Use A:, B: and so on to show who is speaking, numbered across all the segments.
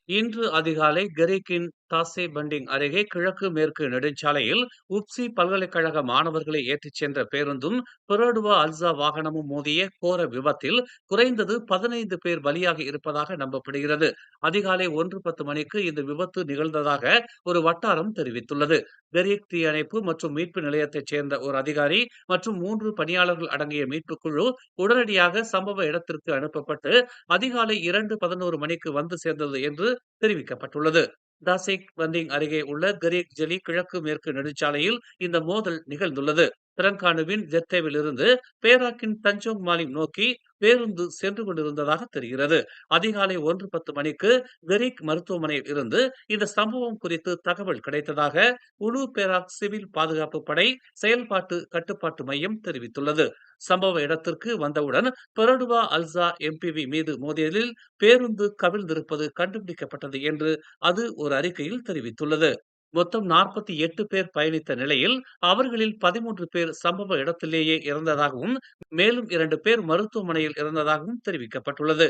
A: இன்று அதிகாலை கெரிக்கின் தாசே பண்டிங் அருகே கிழக்கு மேற்கு நெடுஞ்சாலையில் உப்சி பல்கலைக்கழக மாணவர்களை ஏற்றிச் சென்ற பேருந்தும் பெரோடுவா அல்சா வாகனமும் மோதிய கோர விபத்தில் குறைந்தது 15 பேர் பலியாகி இருப்பதாக நம்பப்படுகிறது. அதிகாலை 1:10 மணிக்கு இந்த விபத்து நிகழ்ந்ததாக ஒரு வட்டாரம் தெரிவித்துள்ளது. கெரிக் தீயணைப்பு மற்றும் மீட்பு நிலையத்தைச் சேர்ந்த ஒரு அதிகாரி மற்றும் 3 பணியாளர்கள் அடங்கிய மீட்புக் குழு உடனடியாக சம்பவ இடத்திற்கு அனுப்பப்பட்டு அதிகாலை 2:11 மணிக்கு வந்து சேர்ந்தது என்று தெரிவிக்கப்பட்டுள்ளது. தாசிக் பண்டிங் அருகே உள்ள கரீக் ஜெலி கிழக்கு மேற்கு நெடுஞ்சாலையில் இந்த மோதல் நிகழ்ந்துள்ளது. திரங்கானுவின் ஜெத்தேவில் இருந்து பேராக்கின் தஞ்சோங் மாலிம் நோக்கி பேருந்து சென்று கொண்டிருந்ததாக தெரிகிறது. அதிகாலை 1:10 மணிக்கு கரீக் மருத்துவமனையில் இருந்து இந்த சம்பவம் குறித்து தகவல் கிடைத்ததாக உலு பேராக் சிவில் பாதுகாப்பு படை செயல்பாட்டு கட்டுப்பாட்டு மையம் தெரிவித்துள்ளது. சம்பவ இடத்திற்கு வந்தவுடன் பெரடுவா அல்சா எம்பிவி மீது மோதியதில் பேருந்து கவிழ்ந்திருப்பது கண்டுபிடிக்கப்பட்டது என்று அது ஒரு அறிக்கையில் தெரிவித்துள்ளது. மொத்தம் 48 பேர் பயணித்த நிலையில் அவர்களில் 13 பேர் சம்பவ இடத்திலேயே இறந்ததாகவும் மேலும் 2 பேர் மருத்துவமனையில் இறந்ததாகவும் தெரிவிக்கப்பட்டுள்ளது.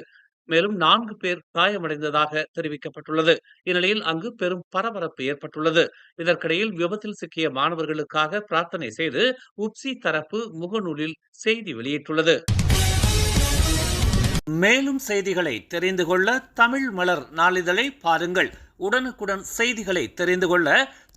A: மேலும் 4 பேர் காயமடைந்ததாக தெரிவிக்கப்பட்டுள்ளது. இந்நிலையில் அங்கு பெரும் பரபரப்பு ஏற்பட்டுள்ளது. இதற்கிடையில் விபத்தில் சிக்கிய மாணவர்களுக்காக பிரார்த்தனை செய்து உப்சி தரப்பு முகநூலில் செய்தி வெளியிட்டுள்ளது. மேலும் செய்திகளை தெரிந்து கொள்ள தமிழ் மலர் நாளிதழை பாருங்கள். உடனுக்குடன் செய்திகளை தெரிந்து கொள்ள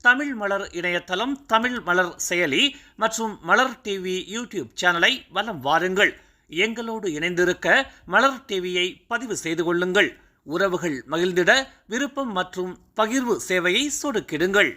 A: தமிழ் மலர் இணையதளம், தமிழ் மலர் செயலி மற்றும் மலர் டிவி யூடியூப் சேனலை வலம் வாருங்கள். எங்களோடு இணைந்திருக்க மலர் டிவியை பதிவு செய்து கொள்ளுங்கள். உறவுகள் மகிழ்ந்திட விருப்பம் மற்றும் பகிர்வு சேவையை சொடுக்கிடுங்கள்.